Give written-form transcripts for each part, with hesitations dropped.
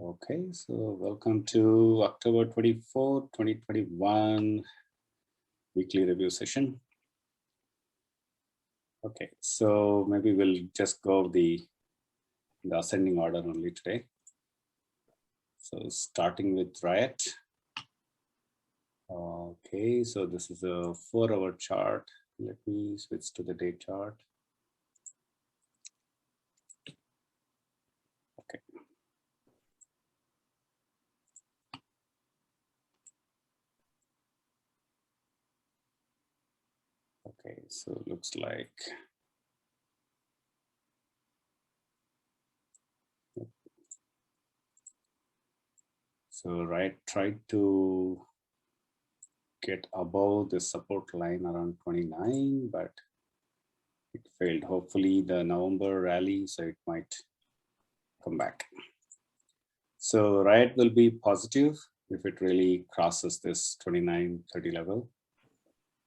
Okay, so welcome to October 24, 2021 weekly review session. Okay, so maybe we'll just go the ascending order only today. So starting with Riot. Okay, so this is a 4-hour chart. Let me switch to the day chart. Okay. Okay, so looks like Riot tried to get above the support line around 29, but it failed. Hopefully the November rally, so it might come back. So Riot will be positive if it really crosses this 29.30 level.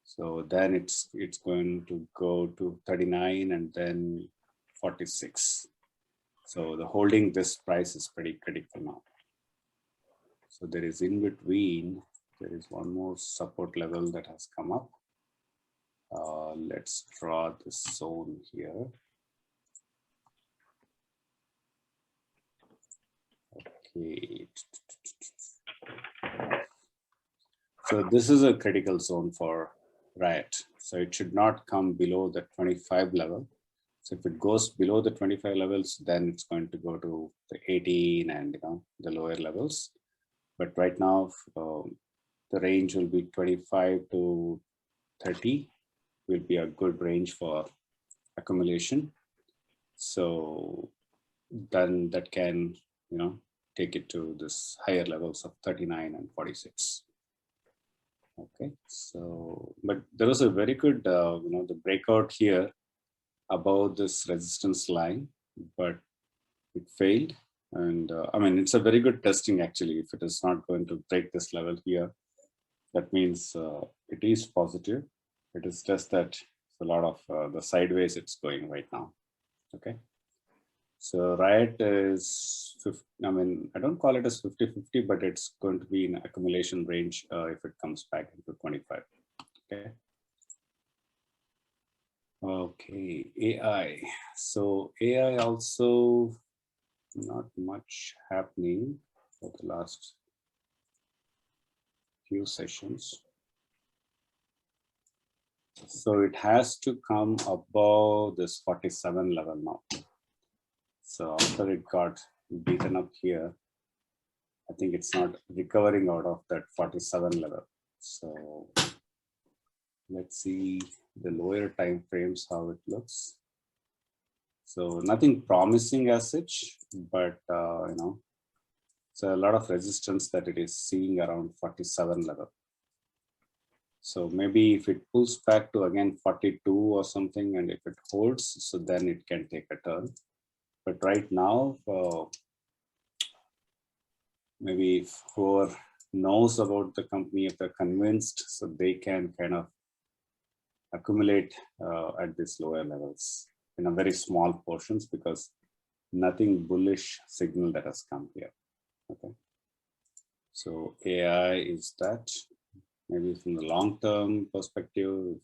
So then it's going to go to 39 and then 46. So the holding this price is pretty critical now. So there is in between, there is one more support level that has come up. Let's draw this zone here. Okay. So this is a critical zone for Riot. So it should not come below the 25 level. So if it goes below the 25 levels, then it's going to go to the 18 and the lower levels. But right now, the range will be 25 to 30 will be a good range for accumulation. So then that can, take it to this higher levels of 39 and 46. Okay, so, but there was a very good, the breakout here above this resistance line, but it failed. And I mean, it's a very good testing actually. If it is not going to break this level here, that means it is positive. It is just that a lot of the sideways it's going right now. Okay. So Riot is, I mean, I don't call it as 50-50, but it's going to be in accumulation range if it comes back into 25. Okay. Okay, AI. So AI also not much happening for the last few sessions. So it has to come above this 47 level now. So after it got beaten up here, I think it's not recovering out of that 47 level. So let's see the lower time frames, how it looks. So nothing promising as such, but so a lot of resistance that it is seeing around 47 level. So maybe if it pulls back to again 42 or something, and if it holds, so then it can take a turn. But right now, maybe if whoever knows about the company, if they're convinced, so they can kind of accumulate at these lower levels in a very small portions, because nothing bullish signal that has come here. Okay. So AI is that. Maybe from the long-term perspective, if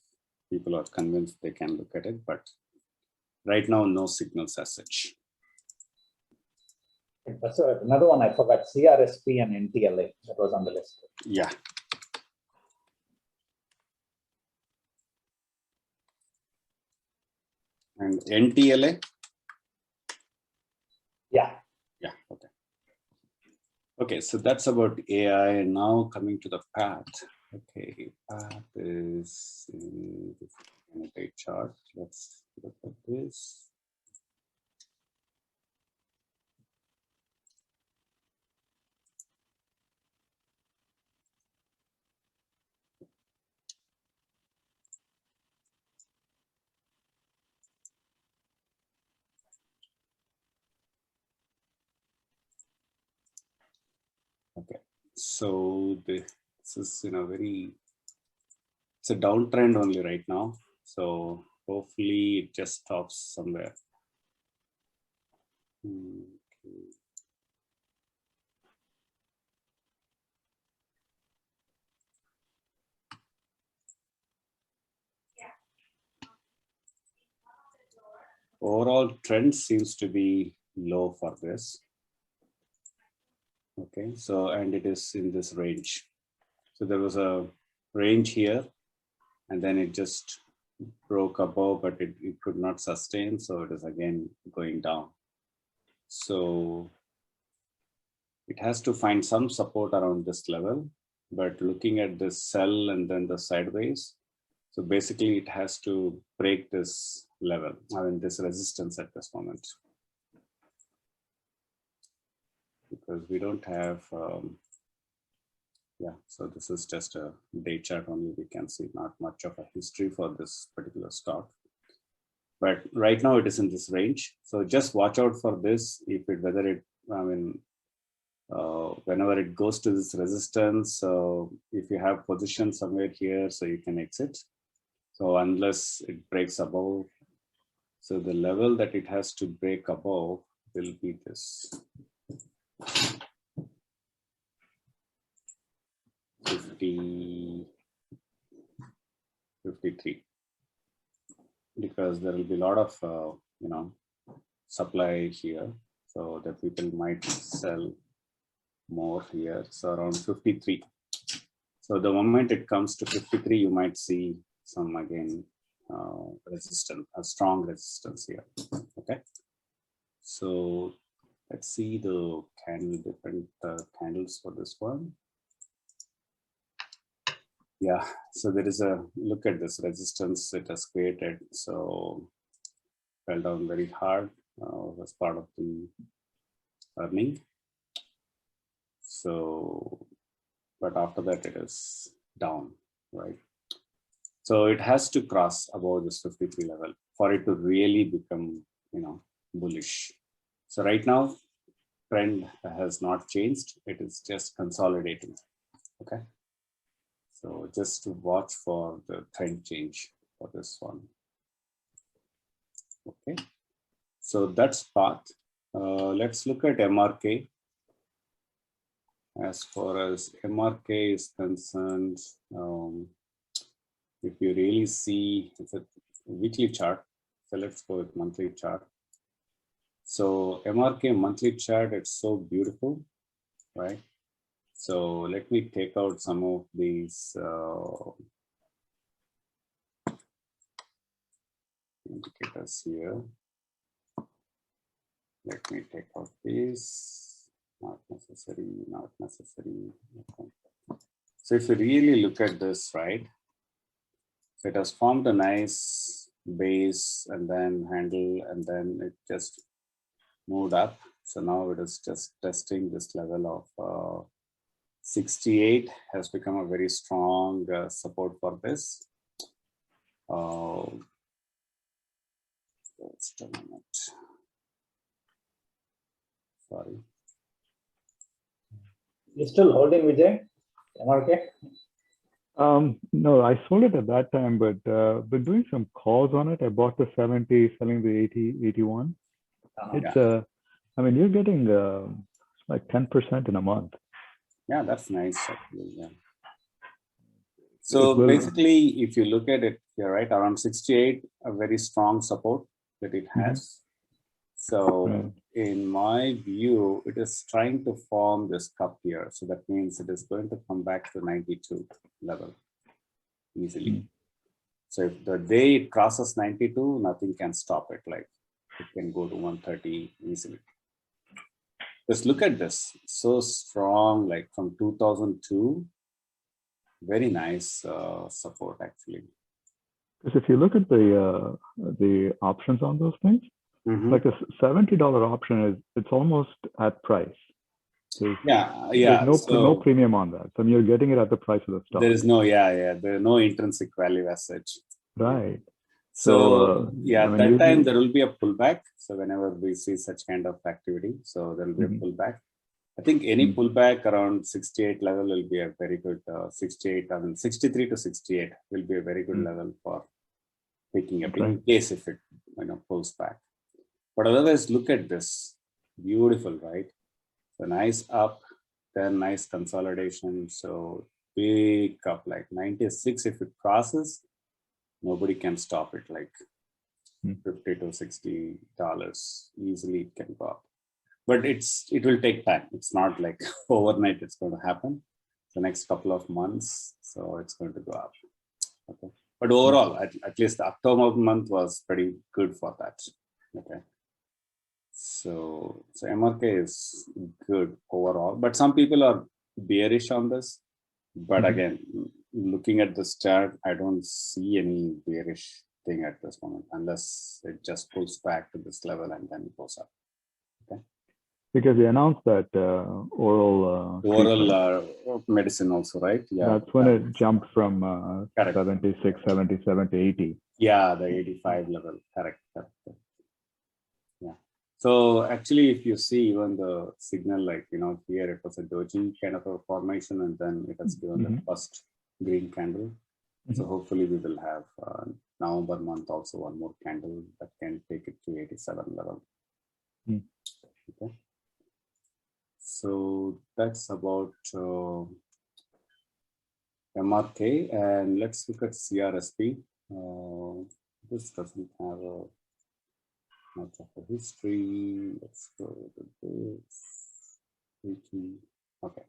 people are convinced, they can look at it, but right now, no signals as such. So another one I forgot, CRSP and NTLA, that was on the list. Yeah. And NTLA? Yeah. Yeah, okay. Okay, so that's about AI. And now coming to the path. Okay, path is in the day chart. Let's look at this. Okay, so this is it's a downtrend only right now. So hopefully it just stops somewhere. Okay. overall trend seems to be low for this. Okay, so, and it is in this range. So there was a range here, and then it just broke above, but it could not sustain. So it is again going down. So it has to find some support around this level, but looking at this sell and then the sideways. So basically it has to break this level, I mean, this resistance at this moment. Because we don't have, yeah, so this is just a day chart only. We can see not much of a history for this particular stock. But right now it is in this range. So just watch out for this, if it, whether it, I mean, whenever it goes to this resistance, if you have position somewhere here, so you can exit. So unless it breaks above, so the level that it has to break above will be this 53, because there will be a lot of supply here, so that people might sell more here. So around 53. So the moment it comes to 53, you might see some again resistance, a strong resistance here. Okay, so let's see the candle, different candles for this one. Yeah, so there is a look at this resistance it has created. So fell down very hard as part of the earning. So, but after that it is down, right? So it has to cross above this 53 level for it to really become, bullish. So right now, trend has not changed. It is just consolidating. Okay. So just to watch for the trend change for this one. Okay. So that's path. Let's look at MRK. As far as MRK is concerned, if you really see, it's a weekly chart. So let's go with monthly chart. So MRK monthly chart, it's so beautiful, right? So let me take out some of these indicators here. Let me take out these, not necessary, not necessary. Okay. So if you really look at this, right? So it has formed a nice base and then handle, and then it just moved up. So now it is just testing this level of 68 has become a very strong support for this. Just a minute. Sorry. You still holding, Vijay? MRK? No, I sold it at that time, but been doing some calls on it. I bought the 70, selling the 80, 81. It's I mean, you're getting like 10% in a month. Yeah, that's nice actually. Yeah. So basically, if you look at it, you're right, around 68, a very strong support that it has. So in my view, it is trying to form this cup here. So that means it is going to come back to 92 level easily. So if the day it crosses 92, nothing can stop it. Like it can go to 130 easily. Just look at this, so strong, like from 2002. Very nice support actually. Because if you look at the options on those things, like a $70 option it's almost at price. There's no premium on that. So you're getting it at the price of the stock. There is no, there is no intrinsic value as such. Right. So that time there will be a pullback. So whenever we see such kind of activity, so there will be a pullback. I think any pullback around 68 level will be a very good 68. I mean 63 to 68 will be a very good level for picking up in case if it pulls back. But otherwise, look at this, beautiful, right? So nice up, then nice consolidation. So big up like 96. If it crosses, nobody can stop it. Like $50 to $60 easily it can go up. But it will take time. It's not like overnight it's going to happen. The next couple of months, so it's going to go up. Okay. But overall, at least the October month was pretty good for that. Okay. So MRK is good overall, but some people are bearish on this. But again, looking at this chart, I don't see any bearish thing at this moment unless it just pulls back to this level and then goes up. Okay. Because they announced that oral medicine also, right? Yeah. That's when it jumped from 76, 77 to 80. Yeah, the 85 level. Correct. Yeah. So actually, if you see even the signal, like, here it was a doji kind of a formation, and then it has given the first green candle. So hopefully we will have November month also one more candle that can take it to 87 level. Okay. So that's about MRK, and let's look at CRSP. This doesn't have much of a history. Let's go to this. Okay.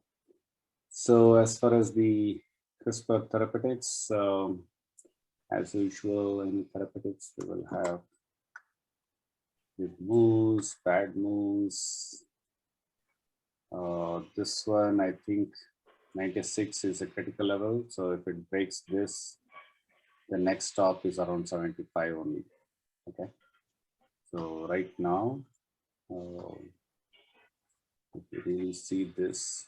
So as far as the CRISPR therapeutics, as usual in therapeutics, we will have good moves, bad moves. This one, I think 96 is a critical level. So if it breaks this, the next stop is around 75 only. Okay. So right now, if you really see this,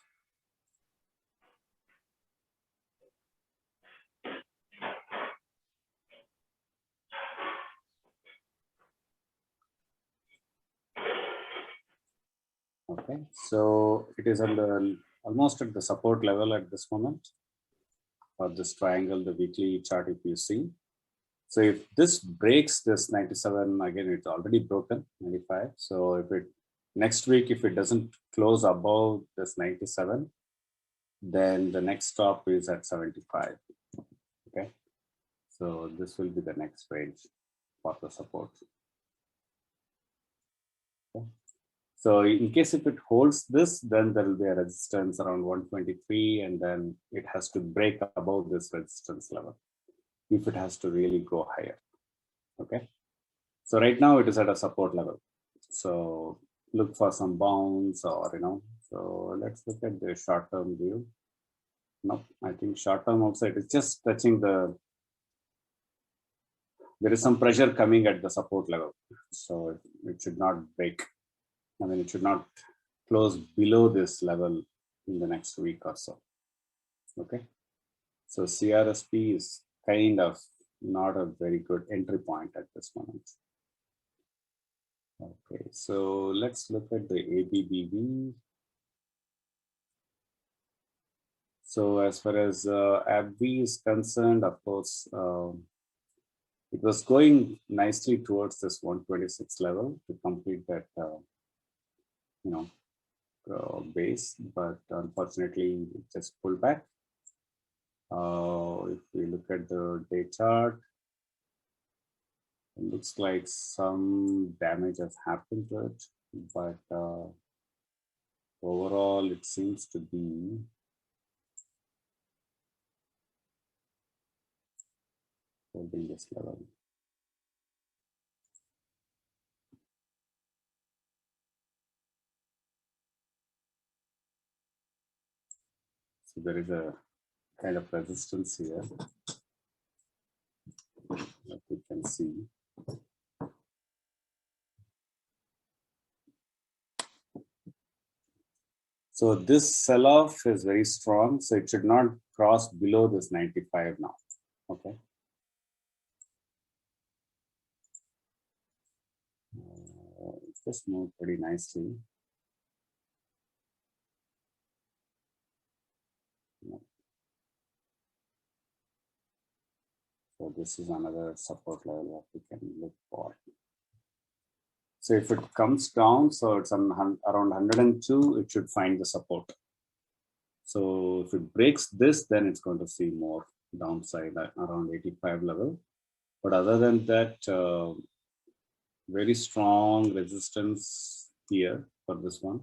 okay, so it is almost at the support level at this moment for this triangle, the weekly chart, if you see. So if this breaks this 97, again, it's already broken 95. So if it next week, if it doesn't close above this 97, then the next stop is at 75. Okay. So this will be the next range for the support. Okay. So in case if it holds this, then there will be a resistance around 123, and then it has to break above this resistance level if it has to really go higher. Okay. So right now it is at a support level. So look for some bounce, or so let's look at the short-term view. No, I think short-term also it is just touching there is some pressure coming at the support level. So it should not break. I mean, it should not close below this level in the next week or so. Okay. So CRSP is kind of not a very good entry point at this moment. Okay, so let's look at the ABBV. So as far as AbbVie is concerned, of course, it was going nicely towards this 126 level to complete that, base, but unfortunately it just pulled back. If we look at the day chart, it looks like some damage has happened to it, but overall it seems to be holding this level. So there is a kind of resistance here that we can see. So this sell-off is very strong, so it should not cross below this 95 now. Okay. It just moved pretty nicely. So this is another support level that we can look for. So if it comes down, so it's around 102, it should find the support. So if it breaks this, then it's going to see more downside at around 85 level. But other than that, very strong resistance here for this one.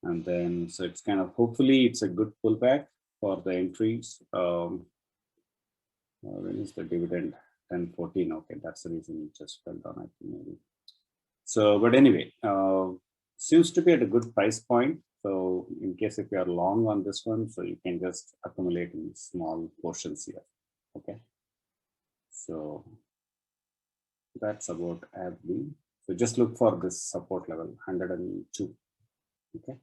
And then, so it's kind of, hopefully it's a good pullback for the entries. When is the dividend? 1014. Okay, that's the reason it just fell down, I think maybe. So, but anyway, seems to be at a good price point. So in case if you are long on this one, so you can just accumulate in small portions here. Okay. So that's about AbbVie. So just look for this support level, 102. Okay.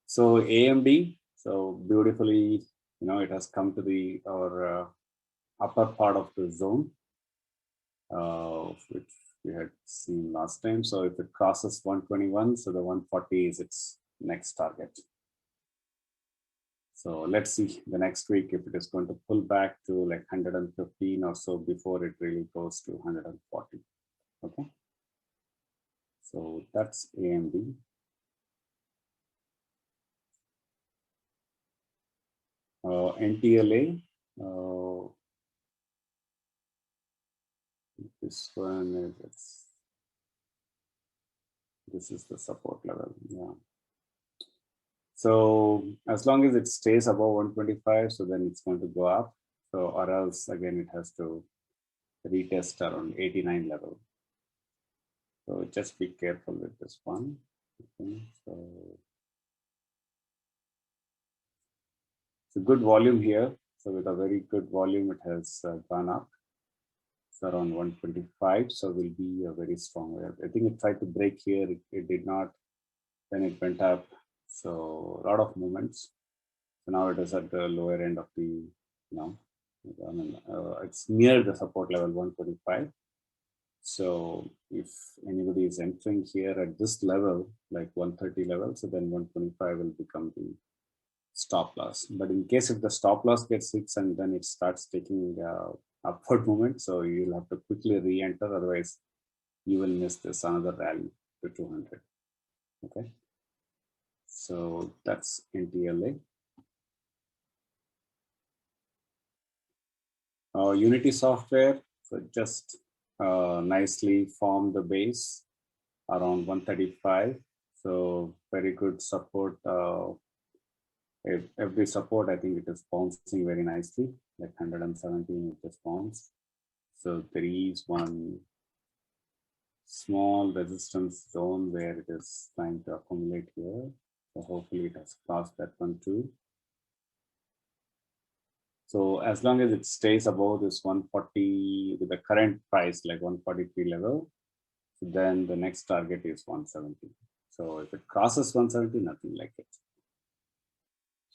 So AMD, so beautifully, it has come to our upper part of the zone, which we had seen last time. So if it crosses 121, so the 140 is its next target. So let's see the next week if it is going to pull back to like 115 or so before it really goes to 140. Okay. So that's AMD. NTLA. This one is, this is the support level. Yeah. So as long as it stays above 125, so then it's going to go up. So or else again it has to retest around 89 level. So just be careful with this one. Okay, so it's a good volume here. So with a very good volume, it has gone up. It's around 125. So will be a very strong. I think it tried to break here. It did not. Then it went up. So a lot of movements. So now it is at the lower end of the, it's near the support level 125. So if anybody is entering here at this level, like 130 level, so then 125 will become the stop loss. But in case if the stop loss gets hit and then it starts taking upward movement, so you'll have to quickly re-enter, otherwise you will miss this another rally to 200. Okay. So that's NTLA. Unity Software, so just nicely formed the base around 135. So very good support. Every support, I think it is bouncing very nicely, like 117 it just bounced. So there is one small resistance zone where it is trying to accumulate here. So hopefully it has crossed that one too. So as long as it stays above this 140 with the current price, like 143 level, then the next target is 170. So if it crosses 170, nothing like it.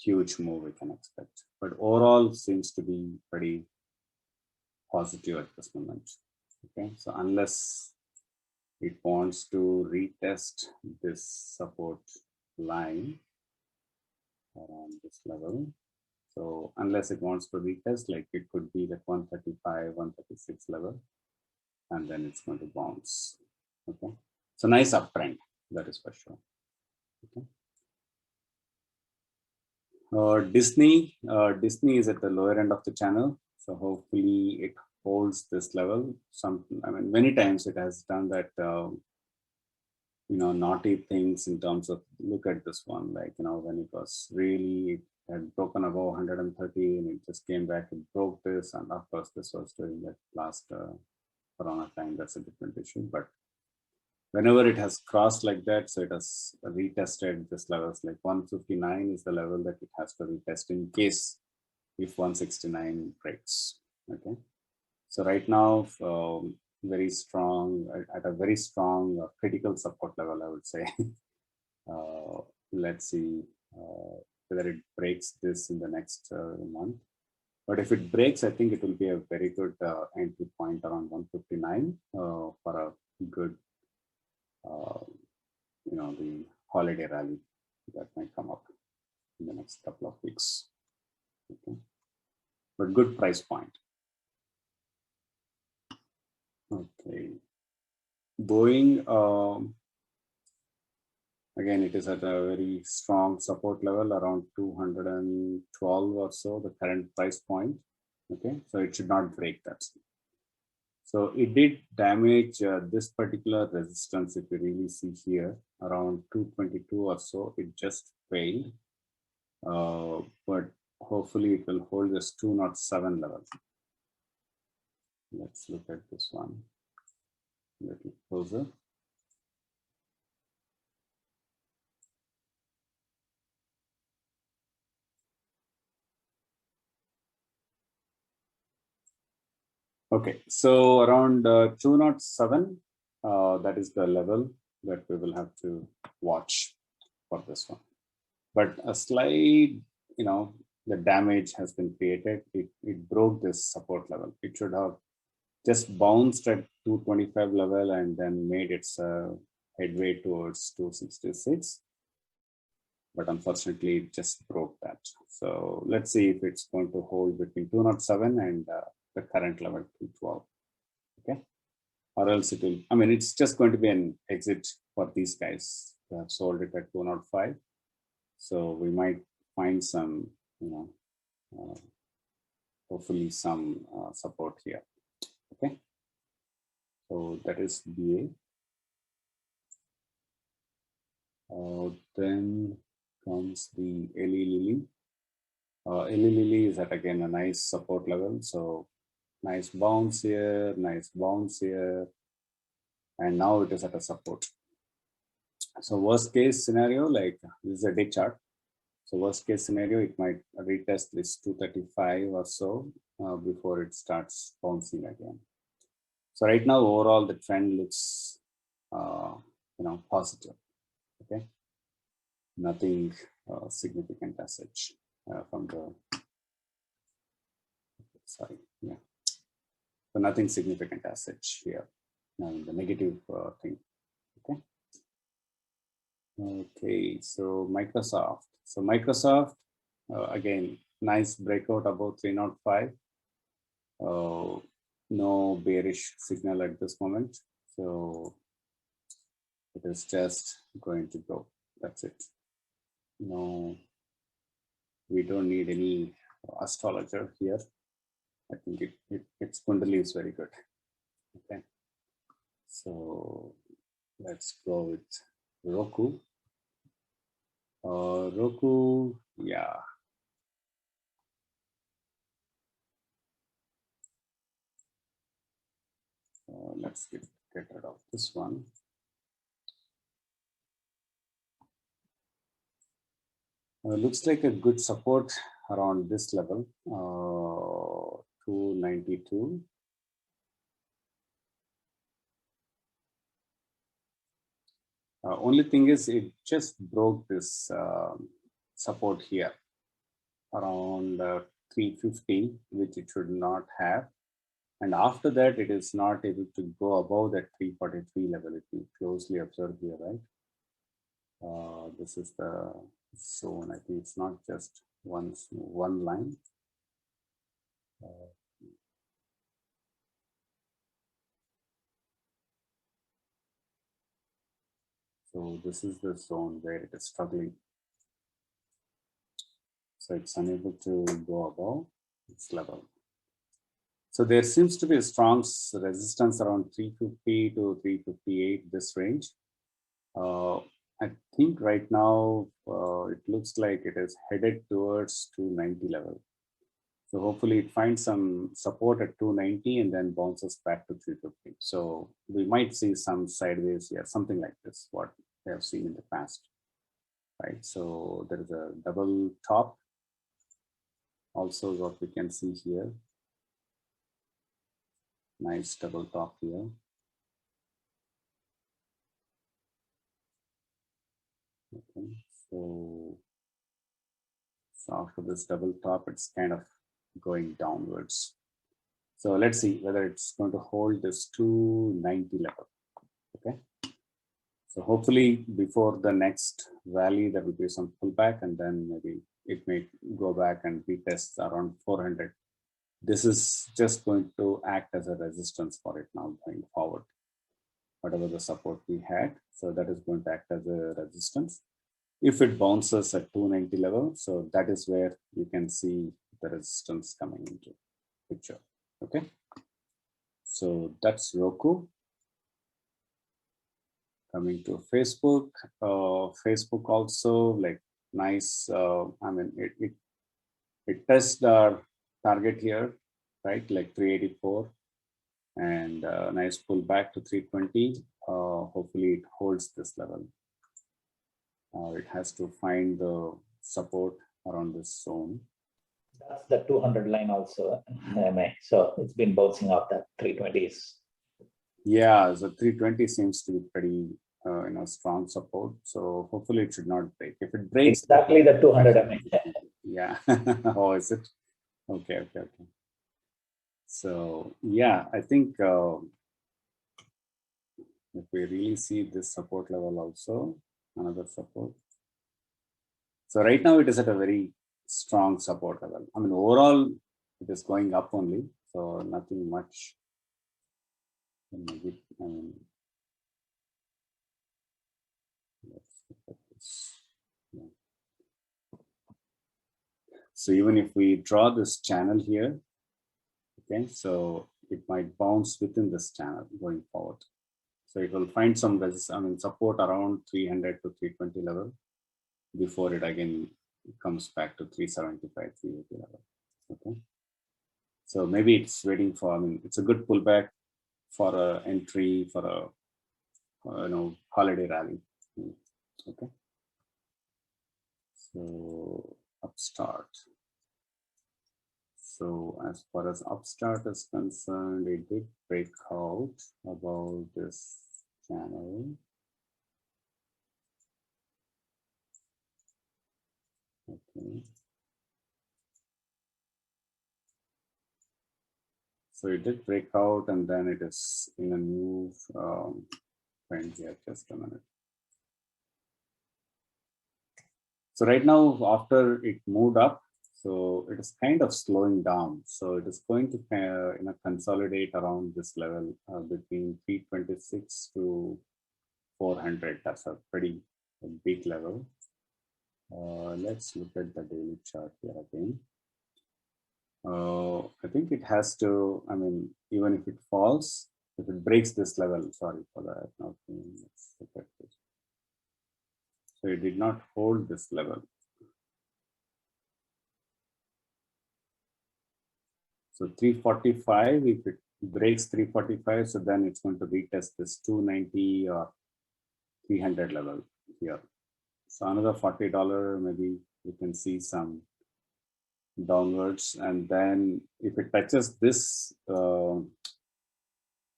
Huge move we can expect. But overall seems to be pretty positive at this moment. Okay, so unless it wants to retest this support line around this level. So unless it wants to retest, like it could be the 135, 136 level, and then it's going to bounce. Okay, so nice uptrend, that is for sure. Okay. Disney is at the lower end of the channel, so hopefully it holds this level. Many times it has done that. Naughty things in terms of, look at this one, like, when it was really, it had broken above 130 and it just came back and broke this. And of course, this was during that last Corona time, that's a different issue. But whenever it has crossed like that, so it has retested this levels, like 159 is the level that it has to retest in case if 169 breaks. Okay. So right now, very strong, at a very strong critical support level, I would say. Let's see whether it breaks this in the next month. But if it breaks, I think it will be a very good entry point around 159 for a good, the holiday rally that might come up in the next couple of weeks. Okay. But good price point. Okay. Boeing, again, it is at a very strong support level around 212 or so, the current price point. Okay, so it should not break that. So it did damage this particular resistance. If you really see here, around 222 or so, it just failed. But hopefully it will hold this 207 level. Let's look at this one a little closer. Okay, so around 207, that is the level that we will have to watch for this one. But a slight, the damage has been created. It broke this support level. It should have just bounced at 225 level and then made its headway towards 266. But unfortunately, it just broke that. So let's see if it's going to hold between 207 and the current level 212. Okay, or else it will, it's just going to be an exit for these guys. They have sold it at 205. So we might find some, hopefully some support here. Okay, so that is BA. Then comes the Eli Lilly. Eli Lilly is at again a nice support level. So nice bounce here, nice bounce here, and now it is at a support. So worst case scenario, like this is a day chart. So worst case scenario, it might retest this 235 or so before it starts bouncing again. So right now, overall, the trend looks, positive. Okay, nothing significant as such from the. Sorry, yeah. So nothing significant as such here. The negative thing. Okay. Okay, so Microsoft. So Microsoft, again, nice breakout above 305. No bearish signal at this moment. So it is just going to go. That's it. No, we don't need any astrologer here. I think its Kundali is very good. Okay. So let's go with Roku. Roku, yeah. Let's get rid of this one. Looks like a good support around this level, 292. Only thing is it just broke this support here around 350, which it should not have. And after that, it is not able to go above that 343 level if you closely observe here, right? This is the zone. I think it's not just one line. So this is the zone where it is struggling. So it's unable to go above its level. So there seems to be a strong resistance around 350 to 358, this range. I think right now it looks like it is headed towards 290 level. So hopefully it finds some support at 290 and then bounces back to 350. So we might see some sideways here, something like this, what we have seen in the past, right? So there is a double top. Also what we can see here. Nice double top here. Okay, so after this double top, it's kind of going downwards. So let's see whether it's going to hold this 290 level. Okay. So hopefully before the next rally, there will be some pullback and then maybe it may go back and retest around 400. This is just going to act as a resistance for it now going forward. Whatever the support we had, so that is going to act as a resistance. If it bounces at 290 level, so that is where you can see the resistance coming into picture. Okay. So that's Roku. Coming to Facebook, Facebook also like nice. I mean, it touched our target here, right? Like 384, and nice pullback to 320. Hopefully, it holds this level. It has to find the support around this zone. That's the 200 line also, so it's been bouncing off that 320s. Yeah, the 320 seems to be pretty, strong support. So hopefully it should not break. If it breaks, exactly the 200 yeah. Oh, is it? Okay. So yeah, I think if we really see this support level also, another support. So right now it is at a very strong support level. I mean, overall, it is going up only. So nothing much. Let's look at this. Yeah. So even if we draw this channel here, okay, so it might bounce within this channel going forward. So it will find some support around 300 to 320 level before it again comes back to 375, 380 level. Okay. So maybe it's waiting for, it's a good pullback for a entry for a holiday rally. Okay. So Upstart. So as far as Upstart is concerned, it did break out about this channel. Okay. So it did break out, and then it is in a new trend here. Just a minute. So right now, after it moved up, so it is kind of slowing down. So it is going to consolidate around this level between 326 to 400. That's a pretty big level. Let's look at the daily chart here again. I think it has to, even if it falls, if it breaks this level, sorry for that. Okay, let's look at this. So it did not hold this level. So 345, if it breaks 345, so then it's going to retest this 290 or 300 level here. So another $40, maybe you can see some downwards. And then if it touches this,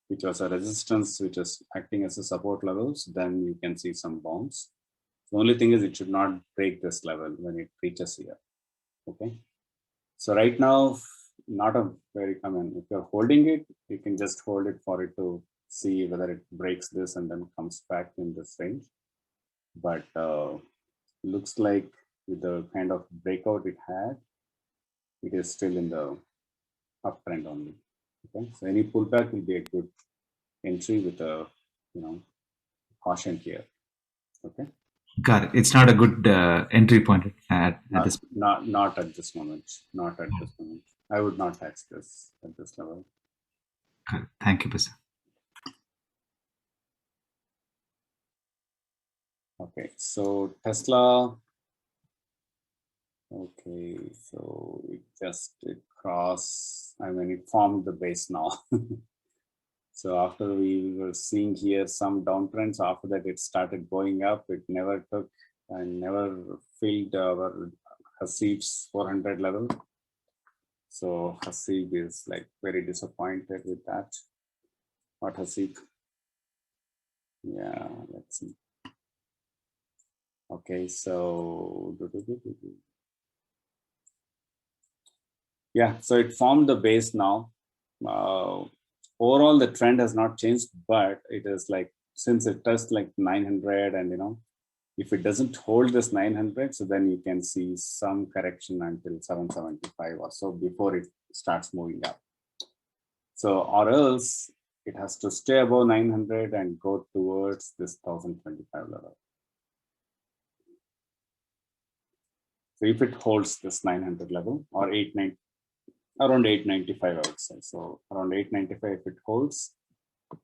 which was a resistance, which is acting as a support levels, then you can see some bounce. The only thing is it should not break this level when it reaches here. Okay. So right now, not a very common. If you're holding it, you can just hold it for it to see whether it breaks this and then comes back in this range. But looks like with the kind of breakout it had, it is still in the uptrend only. Okay, so any pullback will be a good entry with a caution here. Okay. Got it. It's not a good entry point at this. Not at this moment. Not at this moment. I would not touch this at this level. Got it. Thank you, Prasad. Okay, so Tesla. Okay, so it crossed. It formed the base now. So after we were seeing here some downtrends, after that it started going up. It never took and never filled our Hasib's 400 level. So Hasib is like very disappointed with that. What Hasib? Yeah, let's see. Okay, so yeah, so it formed the base now. Overall, the trend has not changed, but it is like since it touched like 900, and if it doesn't hold this 900, so then you can see some correction until 775 or so before it starts moving up. So, or else it has to stay above 900 and go towards this 1025 level. So if it holds this 900 level or 890, around 895, I would say. So around 895 if it holds.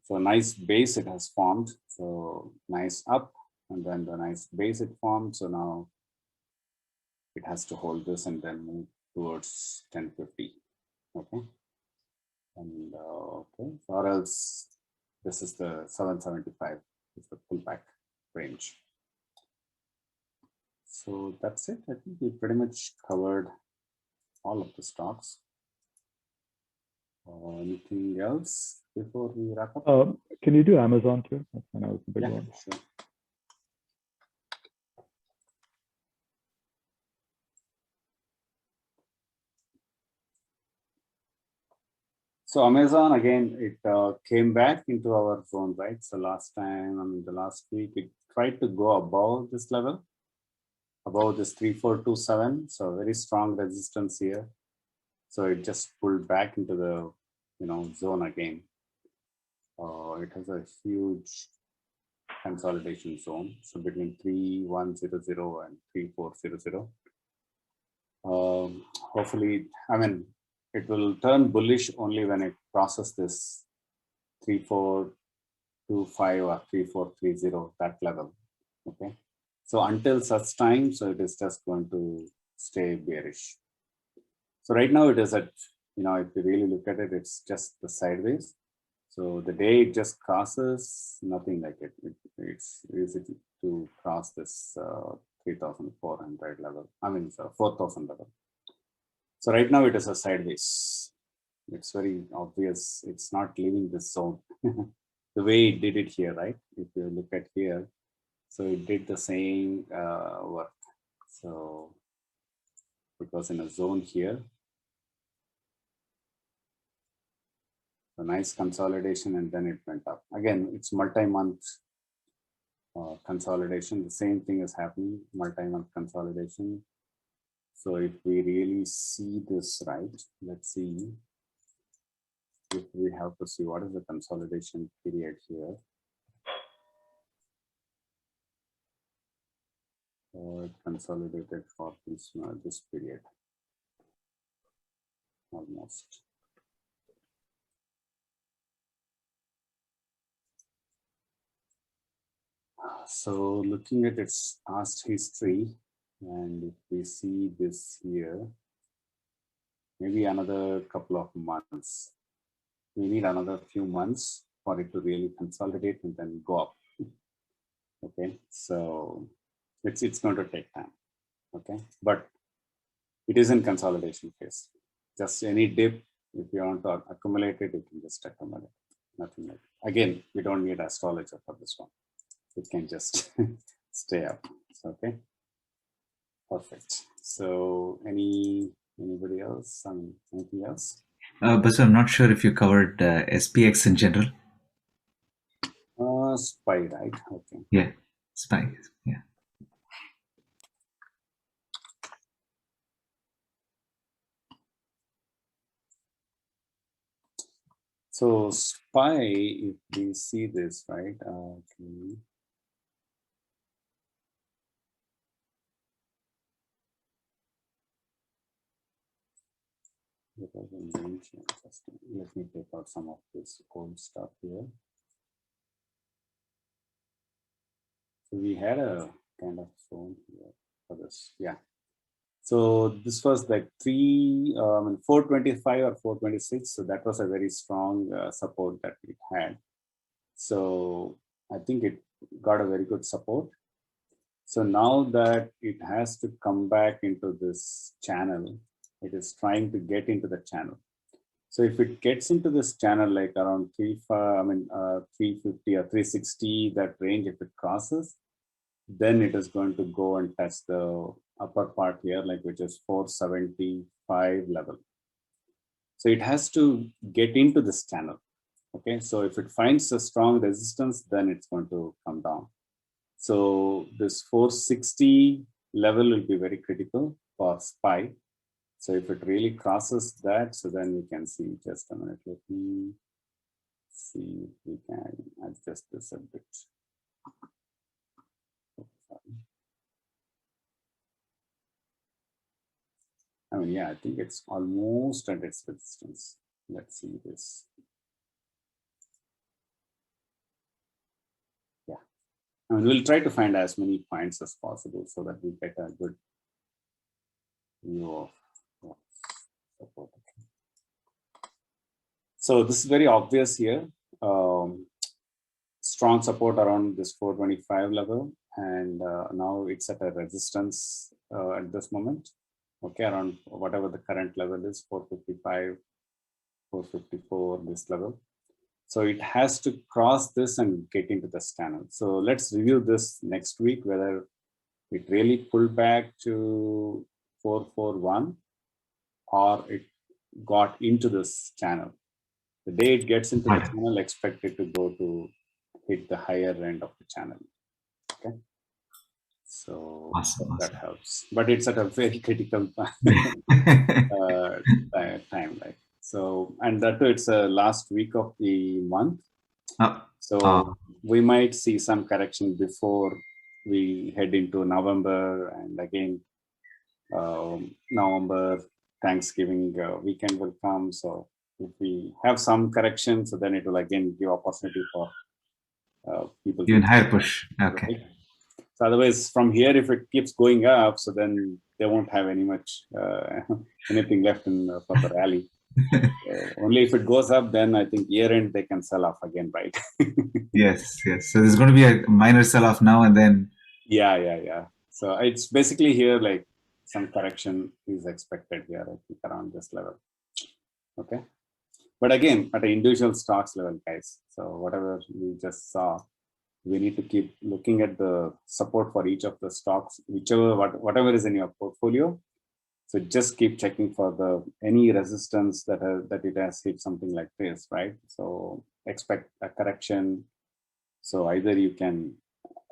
So nice base it has formed. So nice up, and then the nice base it formed. So now it has to hold this and then move towards 1050. Okay. And okay, or else this is the 775 is the pullback range. So that's it. I think we pretty much covered all of the stocks. Anything else before we wrap up? Can you do Amazon too? I know it's a big one. Sure. So Amazon, again, it came back into our zone, right? So last time, I mean, the last week, it tried to go above this level, above this 3427. So very strong resistance here. So it just pulled back into the, zone again. It has a huge consolidation zone. So between 3100 and 3400. Hopefully, I mean, it will turn bullish only when it crosses this 3425 or 3430, that level. Okay. So until such time, so it is just going to stay bearish. So right now it is at, if you really look at it, it's just the sideways. So the day it just crosses, nothing like it. It's easy to cross this 3,400 level. I mean, 4,000 level. So right now it is a sideways. It's very obvious. It's not leaving this zone. The way it did it here, right? If you look at here, so it did the same work. So it was in a zone here. A nice consolidation, and then it went up. Again, it's multi-month consolidation. The same thing is happening, multi-month consolidation. So if we really see this right, let's see if we have to see what is the consolidation period here. It consolidated for this period almost. So looking at its past history, and if we see this here, maybe another couple of months. We need another few months for it to really consolidate and then go up. Okay, so it's going to take time. Okay, but it is in consolidation phase. Just any dip, if you want to accumulate it, you can just accumulate. Nothing like it. Again, we don't need astrologer for this one. It can just stay up. Okay, perfect. So anybody else? Anything else? But I'm not sure if you covered SPX in general. SPY, right? Okay. Yeah, SPY. Yeah. So SPY, if we see this, right? Okay. Let me take out some of this old stuff here. So we had a kind of zone here for this. Yeah. So this was like 425 or 426. So that was a very strong support that it had. So I think it got a very good support. So now that it has to come back into this channel, it is trying to get into the channel. So if it gets into this channel, like around 350 or 360, that range, if it crosses, then it is going to go and touch the upper part here, like which is 475 level. So it has to get into this channel. Okay, so if it finds a strong resistance, then it's going to come down. So this 460 level will be very critical for SPY. So if it really crosses that, so then we can see, just a minute, let me see if we can adjust this a bit. mean, yeah, I think it's almost at its resistance. Let's see this. Yeah, I mean, we'll try to find as many points as possible so that we get a good view of support. So this is very obvious here. Strong support around this 425 level, and now it's at a resistance at this moment. Okay, around whatever the current level is, 455, 454, this level. So it has to cross this and get into this channel. So let's review this next week, whether it really pulled back to 441 or it got into this channel. The day it gets into the channel, expect it to go to hit the higher end of the channel. Okay. So that helps, but it's at a very critical time, like so, and that too, it's a last week of the month, so we might see some correction before we head into November, and again November Thanksgiving weekend will come. So if we have some correction, so then it will again give opportunity for people even higher push. Okay. Right? So otherwise, from here, if it keeps going up, so then they won't have any much anything left in for the rally. Only if it goes up, then I think year end they can sell off again, right? Yes. So there's going to be a minor sell off now and then. Yeah. So it's basically here like some correction is expected here, I think, around this level. Okay, but again, at an individual stocks level, guys. So whatever we just saw, we need to keep looking at the support for each of the stocks, whatever is in your portfolio. So just keep checking for any resistance that it has hit something like this, right? So expect a correction. So either you can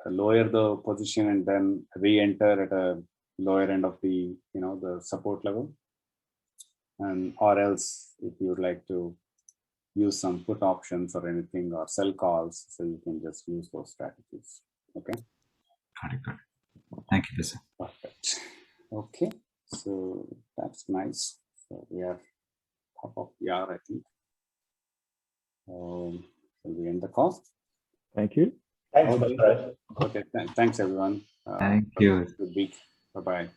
lower the position and then re-enter at a lower end of the the support level, and or else if you would like to use some put options or anything or sell calls, so you can just use those strategies. Okay. Got it. Thank you, Lisa. Perfect. Okay, so that's nice. So we are top of the hour, I think. So we end the call. Thank you. Thanks, Okay. Mr. Okay. Thanks, everyone. Thank you. Good week. Bye-bye.